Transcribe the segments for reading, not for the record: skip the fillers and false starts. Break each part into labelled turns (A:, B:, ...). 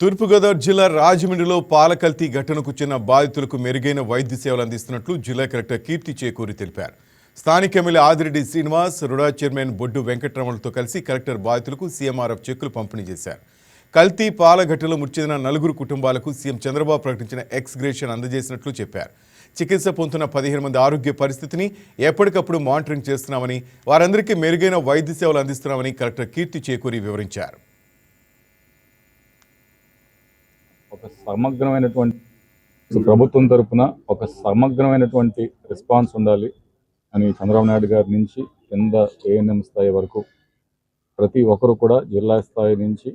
A: తూర్పుగోదావరి జిల్లా రాజమండ్రిలో పాల కల్తీ ఘటనకు చెందిన బాధితులకు మెరుగైన వైద్య సేవలు అందిస్తున్నట్లు జిల్లా కలెక్టర్ కీర్తి చేకూరి తెలిపారు. స్థానిక MLA Adireddy Srinivas, RUDA chairman Boddu వెంకటరమణతో కలిసి కలెక్టర్ బాధితులకు సీఎంఆర్ఎఫ్ చెక్కులు పంపిణీ చేశారు. కల్తీ పాల ఘటనలో మృతి చెందిన 4 కుటుంబాలకు సీఎం చంద్రబాబు ప్రకటించిన ఎక్స్గ్రేషన్ అందజేసినట్లు చెప్పారు. చికిత్స పొందుతున్న 15 మంది ఆరోగ్య పరిస్థితిని ఎప్పటికప్పుడు మానిటరింగ్ చేస్తున్నామని, వారందరికీ మెరుగైన వైద్య సేవలు అందిస్తున్నామని కలెక్టర్ కీర్తి చేకూరి వివరించారు.
B: ఒక సమగ్రమైనటువంటి ప్రభుత్వం తరపున ఒక సమగ్రమైనటువంటి రెస్పాన్స్ ఉండాలి అని చంద్రబాబు నాయుడు గారి నుంచి కింద ఏఎన్ఎం స్థాయి వరకు ప్రతి ఒక్కరు కూడా, జిల్లా స్థాయి నుంచి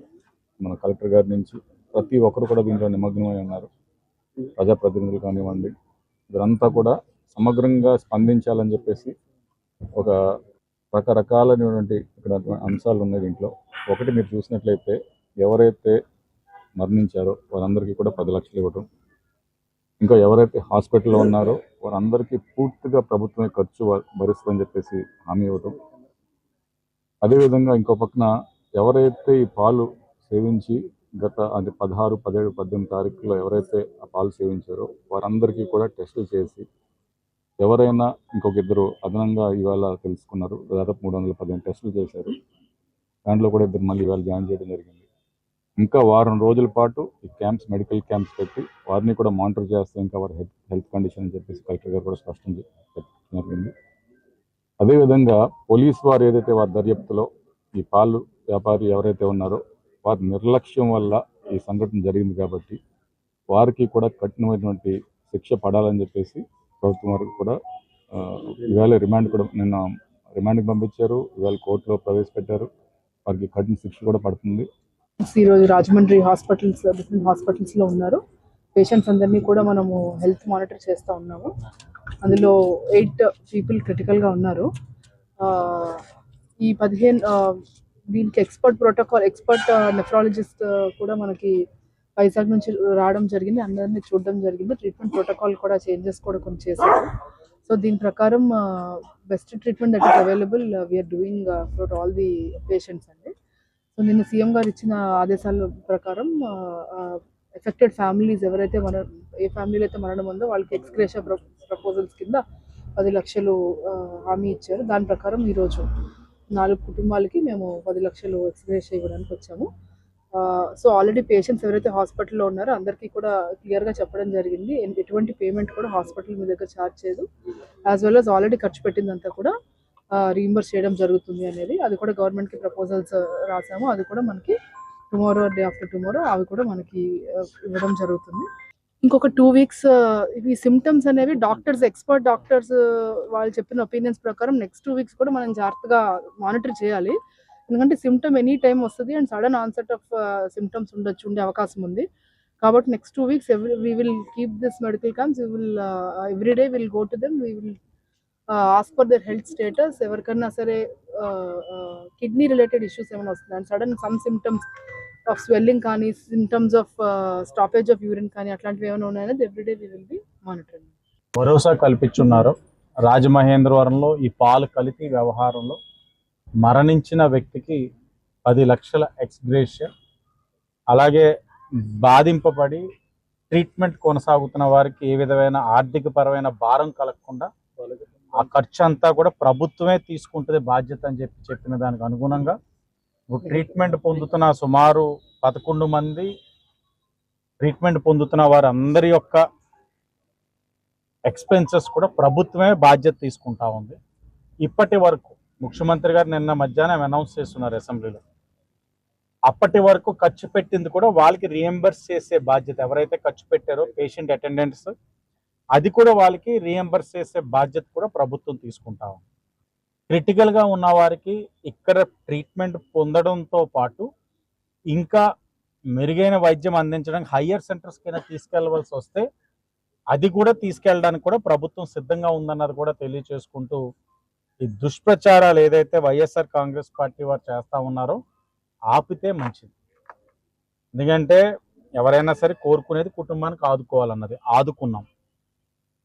B: మన కలెక్టర్ గారి నుంచి ప్రతి ఒక్కరు కూడా దీంట్లో నిమగ్నమై ఉన్నారు. ప్రజాప్రతినిధులు కానివ్వండి, ఇదంతా కూడా సమగ్రంగా స్పందించాలని చెప్పేసి ఒక రకరకాలైనటువంటి ఇక్కడ అంశాలు ఉన్నాయి దీంట్లో. ఒకటి మీరు చూసినట్లయితే ఎవరైతే మరణించారో వారందరికీ కూడా 10 లక్షలు ఇవ్వటం, ఇంకా ఎవరైతే హాస్పిటల్లో ఉన్నారో వారందరికీ పూర్తిగా ప్రభుత్వమే ఖర్చు భరిస్తుందని చెప్పేసి హామీ ఇవ్వటం. అదేవిధంగా ఇంకో పక్కన ఎవరైతే ఈ పాలు సేవించి గత 16, 17, 18 తారీఖులో ఎవరైతే ఆ పాలు సేవించారో వారందరికీ కూడా టెస్టులు చేసి, ఎవరైనా ఇంకొక 2 అదనంగా ఇవాళ తెలుసుకున్నారు, దాదాపు 315 టెస్టులు చేశారు. దాంట్లో కూడా 2 మళ్ళీ ఇవాళ జాయిన్ చేయడం జరిగింది. ఇంకా వారం రోజుల పాటు ఈ క్యాంప్స్, మెడికల్ క్యాంప్స్ పెట్టి వారిని కూడా మానిటర్ చేస్తే ఇంకా వారి హెల్త్ కండిషన్ అని చెప్పేసి కలెక్టర్ గారు కూడా స్పష్టం జరిగింది. అదేవిధంగా పోలీసు వారు ఏదైతే వారి దర్యాప్తులో ఈ పాలు వ్యాపారి ఎవరైతే ఉన్నారో వారి నిర్లక్ష్యం వల్ల ఈ సంఘటన జరిగింది కాబట్టి వారికి కూడా కఠినమైనటువంటి శిక్ష పడాలని చెప్పేసి ప్రభుత్వం వారికి కూడా ఇవాళ నిన్న రిమాండ్కి పంపించారు. ఇవాళ కోర్టులో ప్రవేశపెట్టారు. వారికి కఠిన శిక్ష కూడా పడుతుంది.
C: ఈరోజు రాజమండ్రి డిఫరెంట్ హాస్పిటల్స్లో ఉన్నారు. పేషెంట్స్ అందరినీ కూడా మనము హెల్త్ మానిటర్ చేస్తూ ఉన్నాము. అందులో 8 పీపుల్ క్రిటికల్గా ఉన్నారు. ఈ 15 దీనికి ఎక్స్పర్ట్ నెఫ్రాలజిస్ట్ కూడా మనకి వైజాగ్ నుంచి రావడం జరిగింది. అందరినీ చూడడం జరిగింది. ట్రీట్మెంట్ ప్రోటోకాల్ కూడా చేంజెస్ కూడా కొన్ని చేశారు. సో దీని ప్రకారం best treatment that is available we are doing for all the patients అండి. సో నిన్న సీఎం గారు ఇచ్చిన ఆదేశాల ప్రకారం ఎఫెక్టెడ్ ఫ్యామిలీస్ ఎవరైతే ఏ ఫ్యామిలీలో అయితే మరణం ఉందో వాళ్ళకి ఎక్స్గ్రేషియా ప్రపోజల్స్ కింద 10 లక్షలు హామీ ఇచ్చారు. దాని ప్రకారం ఈరోజు 4 కుటుంబాలకి మేము 10 లక్షలు ఎక్స్గ్రేషియా ఇవ్వడానికి వచ్చాము. సో ఆల్రెడీ పేషెంట్స్ ఎవరైతే హాస్పిటల్లో ఉన్నారో అందరికీ కూడా క్లియర్గా చెప్పడం జరిగింది. ఎటువంటి పేమెంట్ కూడా హాస్పిటల్ మీ దగ్గర ఛార్జ్ చేయదు. యాజ్ వెల్ యాజ్ ఆల్రెడీ ఖర్చు పెట్టిందంతా కూడా రీయింబర్స్ చేయడం జరుగుతుంది అనేది. అది కూడా గవర్నమెంట్కి ప్రపోజల్స్ రాసాము. అది కూడా మనకి టుమారో, డే ఆఫ్టర్ టుమారో అవి కూడా మనకి ఇవ్వడం జరుగుతుంది. ఇంకొక 2 వీక్స్ ఈ సిమ్టమ్స్ అనేవి ఎక్స్పర్ట్ డాక్టర్స్ వాళ్ళు చెప్పిన ఒపీనియన్స్ ప్రకారం నెక్స్ట్ 2 వీక్స్ కూడా మనం జాగ్రత్తగా మానిటర్ చేయాలి. ఎందుకంటే సిమ్టమ్ ఎనీ టైం వస్తుంది and sudden onset of symptoms ఉండే అవకాశం ఉంది. కాబట్టి next 2 weeks we will keep this medical camps. Every day will go to them. We will ask for their health status. ఎవరికన్నా సరే కిడ్నీ రిలేటెడ్ ఇష్యూస్ ఏమైనా వస్తుంది and sudden some symptoms of swelling కానీ, symptoms of stoppage of urine కానీ అట్లాంటివి ఏమైనా ఉన్నాయనేది every day we will be monitoring.
D: భరోసా కల్పించున్నారు. రాజమహేంద్రవరంలో ఈ పాలు కల్తీ వ్యవహారంలో మరణించిన వ్యక్తికి 10 లక్షల ఎక్స్గ్రేషియా, అలాగే బాధింపబడి ట్రీట్మెంట్ కొనసాగుతున్న వారికి ఏ విధమైన ఆర్థిక పరమైన భారం కలగకుండా ఆ ఖర్చు అంతా కూడా ప్రభుత్వమే తీసుకుంటుంది బాధ్యత అని చెప్పిన దానికి అనుగుణంగా ట్రీట్మెంట్ పొందుతున్న సుమారు 11 మంది ట్రీట్మెంట్ పొందుతున్న వారందరి యొక్క ఎక్స్పెన్సెస్ కూడా ప్రభుత్వమే బాధ్యత తీసుకుంటా ఉంది. ఇప్పటి వరకు ముఖ్యమంత్రి గారు నిన్న మధ్యాహ్నం అనౌన్స్ చేస్తున్నారు అసెంబ్లీలో. అప్పటి వరకు ఖర్చు పెట్టింది కూడా వాళ్ళకి రీఎంబర్స్ చేసే బాధ్యత, ఎవరైతే ఖర్చు పెట్టారో పేషెంట్ అటెండెంట్స్, అది కూడా వాళ్ళకి రీఎంబర్స్ చేసే బాధ్యత కూడా ప్రభుత్వం తీసుకుంటా ఉంది. క్రిటికల్గా ఉన్న వారికి ఇక్కడ ట్రీట్మెంట్ పొందడంతో పాటు ఇంకా మెరుగైన వైద్యం అందించడానికి హయ్యర్ సెంటర్స్కైనా తీసుకెళ్లవలసి వస్తే అది కూడా తీసుకెళ్ళడానికి కూడా ప్రభుత్వం సిద్ధంగా ఉందన్నది కూడా తెలియచేసుకుంటూ, ఈ దుష్ప్రచారాలు ఏదైతే వైఎస్ఆర్ కాంగ్రెస్ పార్టీ వారు చేస్తూ ఉన్నారో ఆపితే మంచిది. ఎందుకంటే ఎవరైనా సరే కోరుకునేది కుటుంబానికి ఆదుకోవాలన్నది. ఆదుకున్నాం.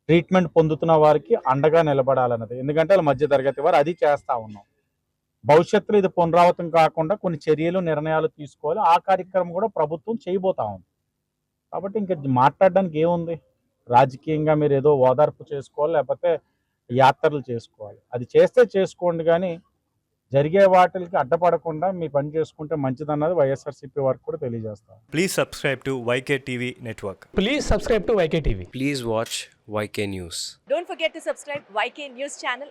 D: ట్రీట్మెంట్ పొందుతున్న వారికి అండగా నిలబడాలన్నది. ఎందుకంటే వాళ్ళ మధ్య తరగతి వారు అది చేస్తూ ఉన్నాం. భవిష్యత్తులో ఇది పునరావృతం కాకుండా కొన్ని చర్యలు నిర్ణయాలు తీసుకోవాలి. ఆ కార్యక్రమం కూడా ప్రభుత్వం చేయబోతా ఉంది. కాబట్టి ఇంకా మాట్లాడడానికి ఏముంది? రాజకీయంగా మీరు ఏదో ఓదార్పు చేసుకోవాలి, లేకపోతే యాత్రలు చేసుకోవాలి. అది చేస్తే చేసుకోండి, కానీ జరిగే వాటికి అడ్డపడకుండా మీ పని చేసుకుంటే మంచిదన్నది వైఎస్ఆర్సీపీ వారికి కూడా తెలియజేస్తాం.
E: Please subscribe to YK TV Network.
F: Please subscribe to YK TV.
G: Please watch YK News.
H: Don't forget to subscribe YK News channel